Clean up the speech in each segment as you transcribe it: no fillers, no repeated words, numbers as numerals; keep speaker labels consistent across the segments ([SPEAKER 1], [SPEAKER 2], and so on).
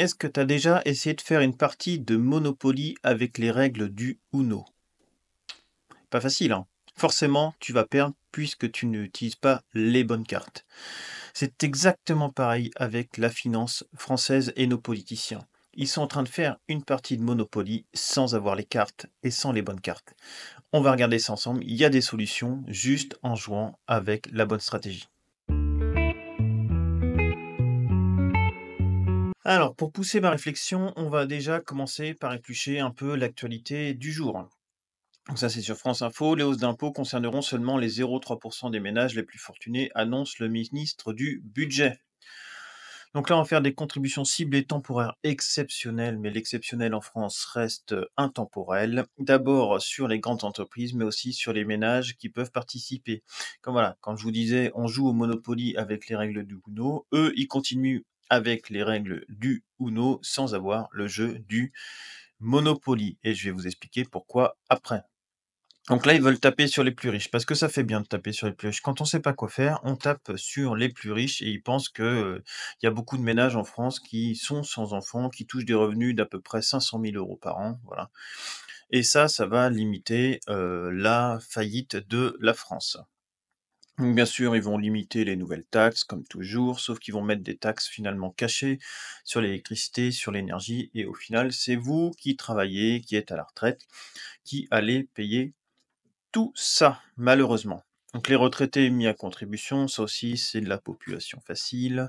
[SPEAKER 1] Est-ce que tu as déjà essayé de faire une partie de Monopoly avec les règles du Uno? Pas facile, hein? Forcément, tu vas perdre puisque tu n'utilises pas les bonnes cartes. C'est exactement pareil avec la finance française et nos politiciens. Ils sont en train de faire une partie de Monopoly sans avoir les cartes et sans les bonnes cartes. On va regarder ça ensemble. Il y a des solutions juste en jouant avec la bonne stratégie. Alors, pour pousser ma réflexion, on va déjà commencer par éplucher un peu l'actualité du jour. Donc ça, c'est sur France Info. Les hausses d'impôts concerneront seulement les 0,3% des ménages les plus fortunés, annonce le ministre du Budget. Donc là, on va faire des contributions ciblées temporaires exceptionnelles, mais l'exceptionnel en France reste intemporel. D'abord sur les grandes entreprises, mais aussi sur les ménages qui peuvent participer. Comme voilà, quand je vous disais, on joue au Monopoly avec les règles du Uno, eux, ils continuent avec les règles du Uno sans avoir le jeu du Monopoly. Et je vais vous expliquer pourquoi après. Donc là, ils veulent taper sur les plus riches, parce que ça fait bien de taper sur les plus riches. Quand on sait pas quoi faire, on tape sur les plus riches et ils pensent que, il y a beaucoup de ménages en France qui sont sans enfants, qui touchent des revenus d'à peu près 500 000 € par an, voilà. Et ça va limiter, la faillite de la France. Donc bien sûr, ils vont limiter les nouvelles taxes comme toujours, sauf qu'ils vont mettre des taxes finalement cachées sur l'électricité, sur l'énergie et au final, c'est vous qui travaillez, qui êtes à la retraite, qui allez payer tout ça, malheureusement. Donc les retraités mis à contribution, ça aussi c'est de la population facile.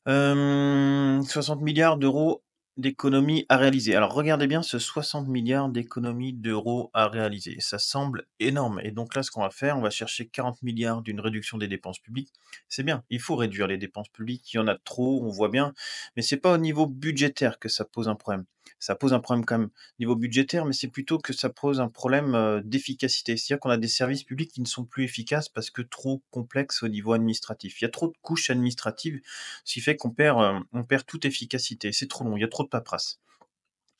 [SPEAKER 1] 60 milliards € d'économies à réaliser. Alors regardez bien ce 60 milliards d'économies d'euros à réaliser. Ça semble énorme. Et donc là, ce qu'on va faire, on va chercher 40 milliards d'une réduction des dépenses publiques. C'est bien, il faut réduire les dépenses publiques. Il y en a trop, on voit bien. Mais c'est pas au niveau budgétaire que ça pose un problème. Ça pose un problème quand même au niveau budgétaire, mais c'est plutôt que ça pose un problème d'efficacité. C'est-à-dire qu'on a des services publics qui ne sont plus efficaces parce que trop complexes au niveau administratif. Il y a trop de couches administratives, ce qui fait on perd toute efficacité. C'est trop long, il y a trop de paperasse.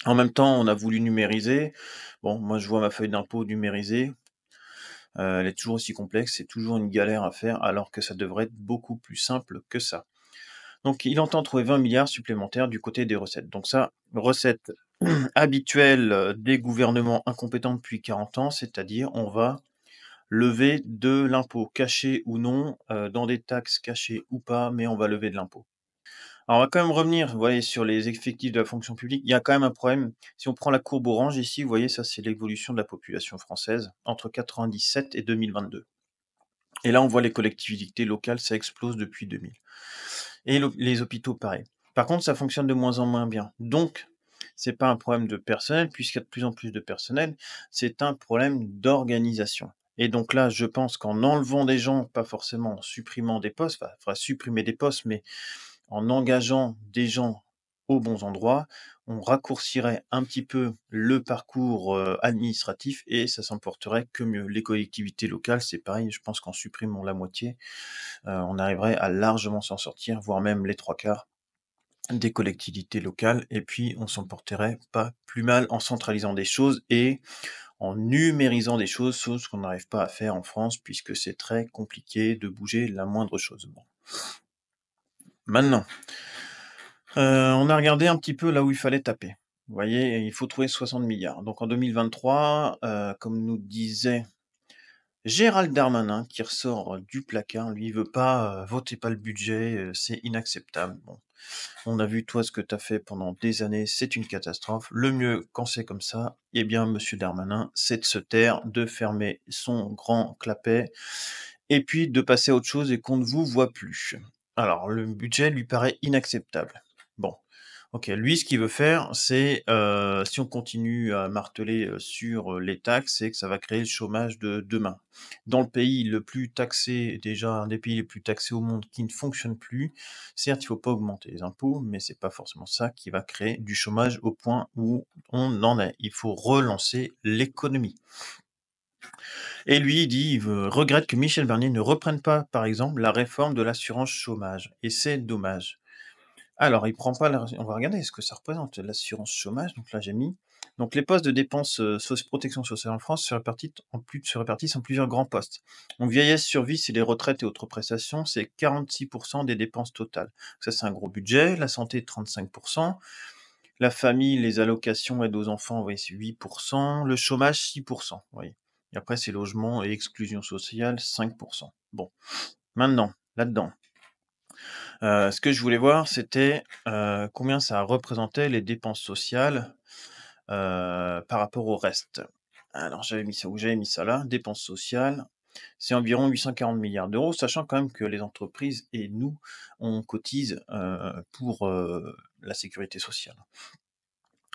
[SPEAKER 1] En même temps, on a voulu numériser. Bon, moi je vois ma feuille d'impôt numérisée, elle est toujours aussi complexe, c'est toujours une galère à faire, alors que ça devrait être beaucoup plus simple que ça. Donc il entend trouver 20 milliards supplémentaires du côté des recettes. Donc ça, recette habituelle des gouvernements incompétents depuis 40 ans, c'est-à-dire on va lever de l'impôt, caché ou non, dans des taxes cachées ou pas, mais on va lever de l'impôt. Alors, on va quand même revenir, vous voyez, sur les effectifs de la fonction publique. Il y a quand même un problème. Si on prend la courbe orange ici, vous voyez, ça c'est l'évolution de la population française entre 97 et 2022. Et là, on voit les collectivités locales, ça explose depuis 2000. Et les hôpitaux, pareil. Par contre, ça fonctionne de moins en moins bien. Donc, c'est pas un problème de personnel, puisqu'il y a de plus en plus de personnel, c'est un problème d'organisation. Et donc là, je pense qu'en enlevant des gens, pas forcément en supprimant des postes, enfin, il faudra supprimer des postes, mais en engageant des gens aux bons endroits, on raccourcirait un petit peu le parcours administratif et ça s'en porterait que mieux. Les collectivités locales, c'est pareil, je pense qu'en supprimant la moitié, on arriverait à largement s'en sortir, voire même les trois quarts des collectivités locales, et puis on s'en porterait pas plus mal en centralisant des choses et en numérisant des choses, chose qu'on n'arrive pas à faire en France, puisque c'est très compliqué de bouger la moindre chose. Bon. Maintenant, on a regardé un petit peu là où il fallait taper. Vous voyez, il faut trouver 60 milliards. Donc en 2023, comme nous disait Gérald Darmanin, qui ressort du placard, lui, il veut pas, votez pas le budget, c'est inacceptable. Bon, on a vu toi ce que tu as fait pendant des années, c'est une catastrophe. Le mieux quand c'est comme ça, eh bien monsieur Darmanin, c'est de se taire, de fermer son grand clapet et puis de passer à autre chose et qu'on ne vous voit plus. Alors le budget lui paraît inacceptable. Bon, OK, lui ce qu'il veut faire, c'est, si on continue à marteler, sur, les taxes, c'est que ça va créer le chômage de demain. Dans le pays le plus taxé, déjà un des pays les plus taxés au monde qui ne fonctionne plus, certes, il faut pas augmenter les impôts, mais c'est pas forcément ça qui va créer du chômage au point où on en est. Il faut relancer l'économie. Et lui, il dit, regrette que Michel Barnier ne reprenne pas, par exemple, la réforme de l'assurance chômage. Et c'est dommage. Alors, il prend pas la on va regarder ce que ça représente, l'assurance chômage, donc là j'ai mis. Donc les postes de dépenses, protection sociale en France se répartissent en plusieurs grands postes. Donc vieillesse, survie, c'est les retraites et autres prestations, c'est 46 des dépenses totales. Ça, c'est un gros budget. La santé, 35. La famille, les allocations, aide aux enfants, vous voyez, c'est 8. Le chômage, 6, vous voyez. Et après, c'est logement et exclusion sociale, 5. Bon, maintenant, là-dedans, ce que je voulais voir, c'était, combien ça représentait les dépenses sociales, par rapport au reste. Alors j'avais mis ça où? J'avais mis ça là, dépenses sociales, c'est environ 840 milliards d'euros, sachant quand même que les entreprises et nous, on cotise, pour, la sécurité sociale.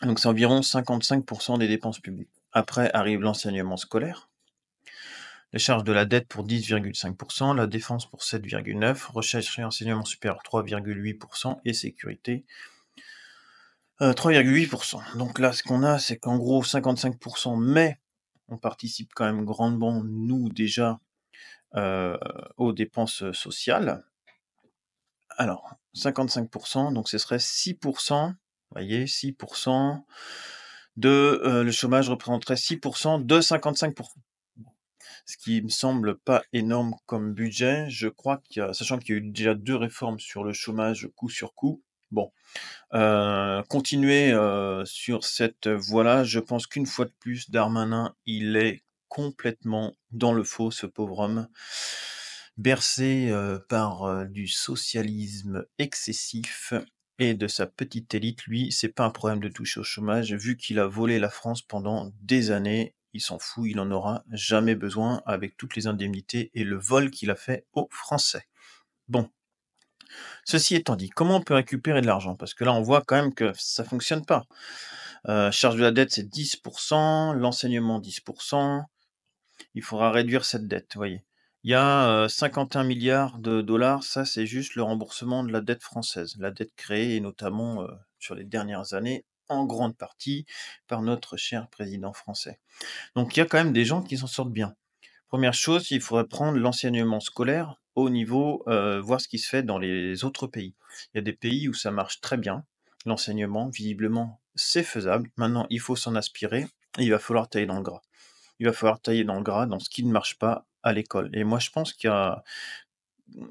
[SPEAKER 1] Donc c'est environ 55 des dépenses publiques. Après arrive l'enseignement scolaire, les charges de la dette pour 10,5 la défense pour 7,9 recherche et enseignement supérieur 3,8 et sécurité 3,8. Donc là, ce qu'on a, c'est qu'en gros 55, mais on participe quand même grandement, nous, déjà, heu, aux dépenses, sociales. Alors 55, donc ce serait 6. Vous voyez? 6 de, le chômage représenterait 6 de 55. Ce qui me semble pas énorme comme budget. Je crois qu'il y a sachant qu'il y a eu déjà 2 réformes sur le chômage coup sur coup. Bon, continuer, sur cette voie-là, je pense qu'une fois de plus, Darmanin, il est complètement dans le faux, ce pauvre homme. Bercé, par, du socialisme excessif et de sa petite élite, lui, c'est pas un problème de toucher au chômage, vu qu'il a volé la France pendant des années, il s'en fout, il en aura jamais besoin avec toutes les indemnités et le vol qu'il a fait aux Français. Bon, ceci étant dit, comment on peut récupérer de l'argent? Parce que là, on voit quand même que ça fonctionne pas. Charge de la dette, c'est 10, l'enseignement 10. Il faudra réduire cette dette, vous voyez? Il y a, 51 milliards $, ça, c'est juste le remboursement de la dette française. La dette créée et notamment, sur les dernières années, en grande partie par notre cher président français. Donc il y a quand même des gens qui s'en sortent bien. Première chose, il faudrait prendre l'enseignement scolaire au niveau, voir ce qui se fait dans les autres pays. Il y a des pays où ça marche très bien, l'enseignement, visiblement, c'est faisable. Maintenant, il faut s'en aspirer et il va falloir tailler dans le gras. Il va falloir tailler dans le gras, dans ce qui ne marche pas à l'école et moi, je pense qu'il y a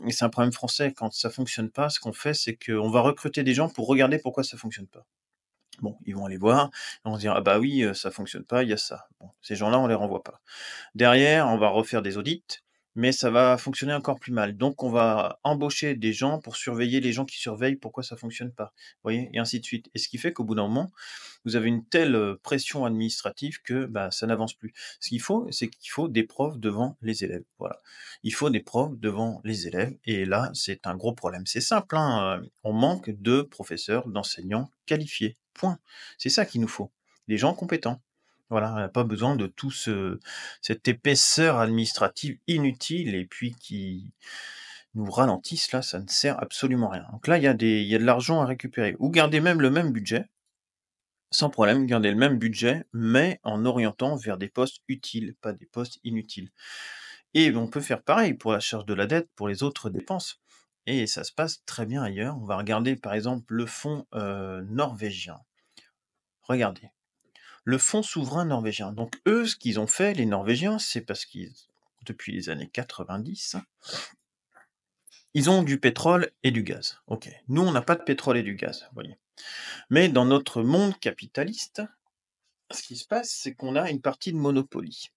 [SPEAKER 1] et c'est un problème français, quand ça fonctionne pas, ce qu'on fait, c'est qu'on va recruter des gens pour regarder pourquoi ça fonctionne pas. Bon, ils vont aller voir, ils vont se dire: «Ah bah oui, ça fonctionne pas, il y a ça». Bon, ces gens-là, on les renvoie pas. Derrière, on va refaire des audits, mais ça va fonctionner encore plus mal. Donc on va embaucher des gens pour surveiller les gens qui surveillent pourquoi ça fonctionne pas. Vous voyez? Et ainsi de suite. Et ce qui fait qu'au bout d'un moment, vous avez une telle, pression administrative que, bah, ça n'avance plus. Ce qu'il faut, c'est qu'il faut des profs devant les élèves, voilà. Il faut des profs devant les élèves et là, c'est un gros problème. C'est simple, hein, on manque de professeurs, d'enseignants qualifiés, point. C'est ça qu'il nous faut, des gens compétents. Voilà, on n'a pas besoin de tout cette épaisseur administrative inutile et puis qui nous ralentissent là, ça ne sert absolument à rien. Donc là, il y a de l'argent à récupérer ou garder même le même budget sans problème, garder le même budget, mais en orientant vers des postes utiles, pas des postes inutiles. Et on peut faire pareil pour la charge de la dette, pour les autres dépenses. Et ça se passe très bien ailleurs. On va regarder par exemple le fonds norvégien. Regardez, le fonds souverain norvégien. Donc eux, ce qu'ils ont fait, les Norvégiens, c'est parce qu'ils, depuis les années 90, ils ont du pétrole et du gaz. Ok. Nous, on n'a pas de pétrole et du gaz, vous voyez. Mais dans notre monde capitaliste, ce qui se passe, c'est qu'on a une partie de Monopoly.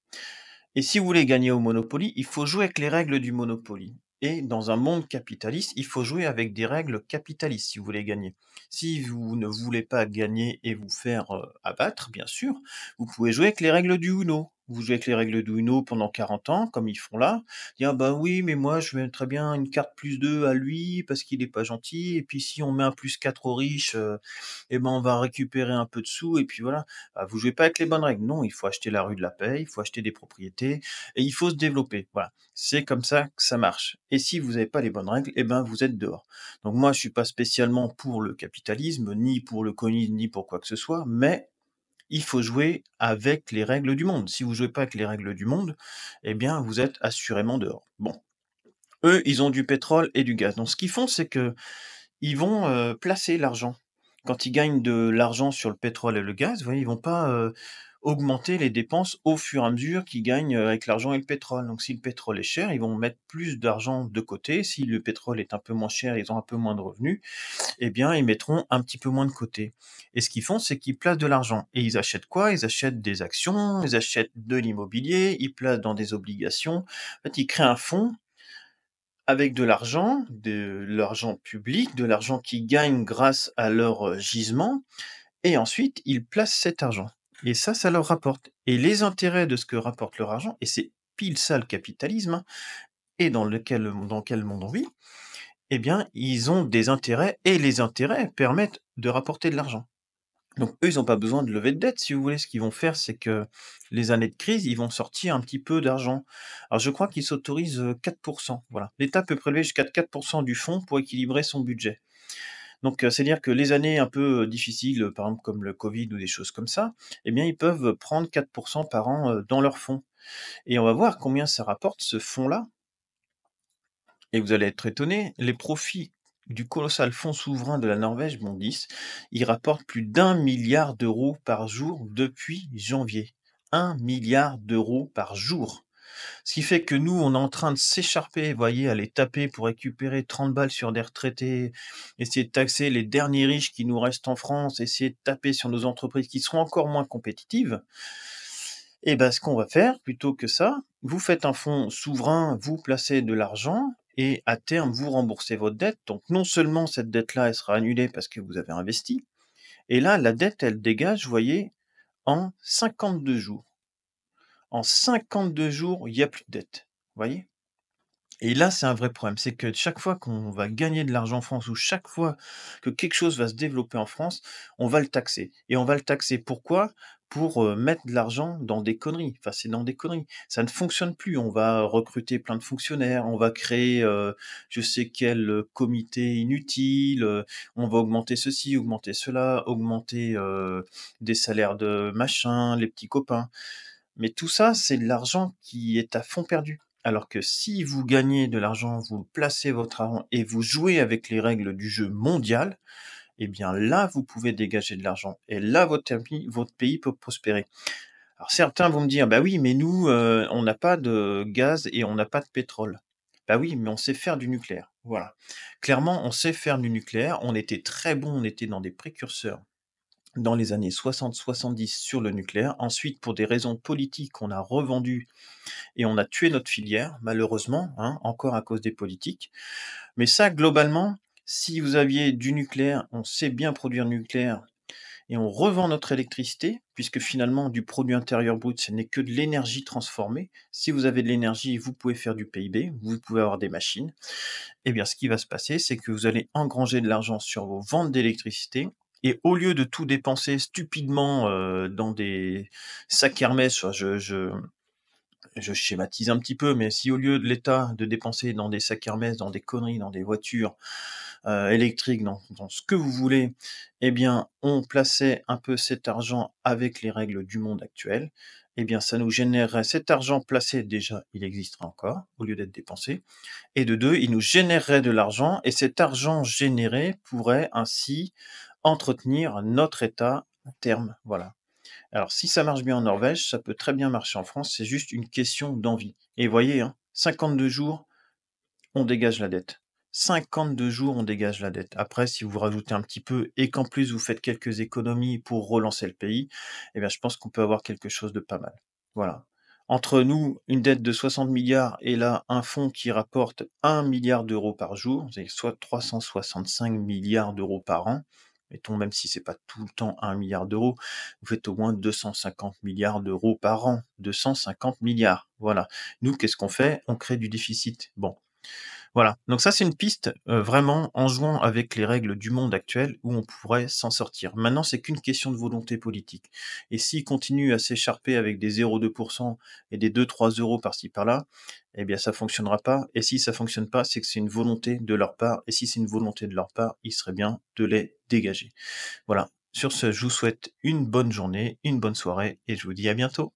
[SPEAKER 1] Et si vous voulez gagner au Monopoly, il faut jouer avec les règles du Monopoly. Et dans un monde capitaliste, il faut jouer avec des règles capitalistes si vous voulez gagner. Si vous ne voulez pas gagner et vous faire abattre, bien sûr, vous pouvez jouer avec les règles du Uno. Vous jouez avec les règles du Uno pendant 40 ans, comme ils font là. Dire, bah oui, mais moi, je mettrais bien une carte plus 2 à lui parce qu'il est pas gentil. Et puis si on met un plus 4 aux riches, eh ben, on va récupérer un peu de sous. Et puis voilà. Bah, vous jouez pas avec les bonnes règles. Non, il faut acheter la rue de la Paix, il faut acheter des propriétés et il faut se développer. Voilà. C'est comme ça que ça marche. Et si vous n'avez pas les bonnes règles, eh ben, vous êtes dehors. Donc moi, je suis pas spécialement pour le capitalisme, ni pour le communisme, ni pour quoi que ce soit, mais il faut jouer avec les règles du monde. Si vous jouez pas avec les règles du monde, eh bien, vous êtes assurément dehors. Bon. Eux, ils ont du pétrole et du gaz. Donc, ce qu'ils font, c'est que ils vont, placer l'argent. Quand ils gagnent de l'argent sur le pétrole et le gaz, vous voyez, ils vont pas, augmenter les dépenses au fur et à mesure qu'ils gagnent, avec l'argent et le pétrole. Donc si le pétrole est cher, ils vont mettre plus d'argent de côté. Si le pétrole est un peu moins cher, ils ont un peu moins de revenus, eh bien, ils mettront un petit peu moins de côté. Et ce qu'ils font, c'est qu'ils placent de l'argent. Et ils achètent quoi? Ils achètent des actions, ils achètent de l'immobilier, ils placent dans des obligations. En fait, ils créent un fonds avec de l'argent public, de l'argent qu'ils gagnent grâce à leur, gisement, et ensuite ils placent cet argent. Et ça leur rapporte. Et les intérêts de ce que rapporte leur argent, et c'est pile ça le capitalisme, hein, et dans quel monde on vit, eh bien, ils ont des intérêts et les intérêts permettent de rapporter de l'argent. Donc eux, ils ont pas besoin de lever de dette, si vous voulez. Ce qu'ils vont faire, c'est que les années de crise, ils vont sortir un petit peu d'argent. Alors je crois qu'ils s'autorisent, 4. Voilà. L'État peut prélever jusqu'à 4 du fonds pour équilibrer son budget. Donc, c'est-à-dire que les années un peu, difficiles, par exemple comme le covid ou des choses comme ça, eh bien ils peuvent prendre 4 par an, dans leur fonds. Et on va voir combien ça rapporte ce fonds-là. Et vous allez être étonné, les profits du colossal fonds souverain de la Norvège bondissent. Il rapporte plus d'1 milliard d'euros par jour depuis janvier. 1 milliard d'euros par jour. Ce qui fait que nous, on est en train de s'écharper, vous voyez, aller taper pour récupérer 30 balles sur des retraités, essayer de taxer les derniers riches qui nous restent en France, essayer de taper sur nos entreprises qui seront encore moins compétitives. Et ben, ce qu'on va faire, plutôt que ça, vous faites un fonds souverain, vous placez de l'argent et à terme, vous remboursez votre dette. Donc non seulement cette dette-là, elle sera annulée parce que vous avez investi, et là, la dette, elle dégage, vous voyez, en 52 jours. En 52 jours, il n'y a plus de dette. Vous voyez? Et là, c'est un vrai problème. C'est que chaque fois qu'on va gagner de l'argent en France ou chaque fois que quelque chose va se développer en France, on va le taxer. Et on va le taxer pourquoi? Pour mettre de l'argent dans des conneries. Enfin, c'est dans des conneries. Ça ne fonctionne plus. On va recruter plein de fonctionnaires, on va créer je sais quel comité inutile, on va augmenter ceci, augmenter cela, augmenter des salaires de machin, les petits copains. Mais tout ça, c'est de l'argent qui est à fond perdu. Alors que si vous gagnez de l'argent, vous placez votre argent et vous jouez avec les règles du jeu mondial, eh bien là, vous pouvez dégager de l'argent. Et là, votre pays peut prospérer. Alors certains vont me dire, bah oui, mais nous, on n'a pas de gaz et on n'a pas de pétrole. Bah oui, mais on sait faire du nucléaire. Voilà. Clairement, on sait faire du nucléaire. On était très bons, on était dans des précurseurs dans les années 60-70 sur le nucléaire. Ensuite, pour des raisons politiques, on a revendu et on a tué notre filière, malheureusement, hein, encore à cause des politiques. Mais ça, globalement, si vous aviez du nucléaire, on sait bien produire du nucléaire et on revend notre électricité, puisque finalement, du produit intérieur brut, ce n'est que de l'énergie transformée. Si vous avez de l'énergie, vous pouvez faire du PIB, vous pouvez avoir des machines. Eh bien, ce qui va se passer, c'est que vous allez engranger de l'argent sur vos ventes d'électricité. Et au lieu de tout dépenser stupidement dans des sacs Hermès, enfin, je schématise un petit peu, mais si au lieu de l'État de dépenser dans des sacs Hermès, dans des conneries, dans des voitures électriques, dans ce que vous voulez, eh bien, on plaçait un peu cet argent avec les règles du monde actuel, eh bien, ça nous générerait cet argent placé, déjà, il existerait encore, au lieu d'être dépensé, et de deux, il nous générerait de l'argent, et cet argent généré pourrait ainsi entretenir notre État à terme. Voilà. Alors, si ça marche bien en Norvège, ça peut très bien marcher en France, c'est juste une question d'envie. Et voyez, hein, 52 jours, on dégage la dette. 52 jours, on dégage la dette. Après, si vous rajoutez un petit peu et qu'en plus vous faites quelques économies pour relancer le pays, eh bien, je pense qu'on peut avoir quelque chose de pas mal. Voilà. Entre nous, une dette de 60 milliards et là, un fonds qui rapporte 1 milliard d'euros par jour, c'est soit 365 milliards d'euros par an. Mettons, même si c'est pas tout le temps 1 milliard d'euros, vous faites au moins 250 milliards d'euros par an. 250 milliards. Voilà. Nous, qu'est-ce qu'on fait? On crée du déficit. Bon. Voilà, donc ça c'est une piste, vraiment en jouant avec les règles du monde actuel où on pourrait s'en sortir. Maintenant, c'est qu'une question de volonté politique et s'ils continuent à s'écharper avec des 0,2 et des 2-3 € par-ci par-là, eh bien ça fonctionnera pas et si ça fonctionne pas, c'est que c'est une volonté de leur part et si c'est une volonté de leur part, il serait bien de les dégager. Voilà, sur ce, je vous souhaite une bonne journée, une bonne soirée et je vous dis à bientôt.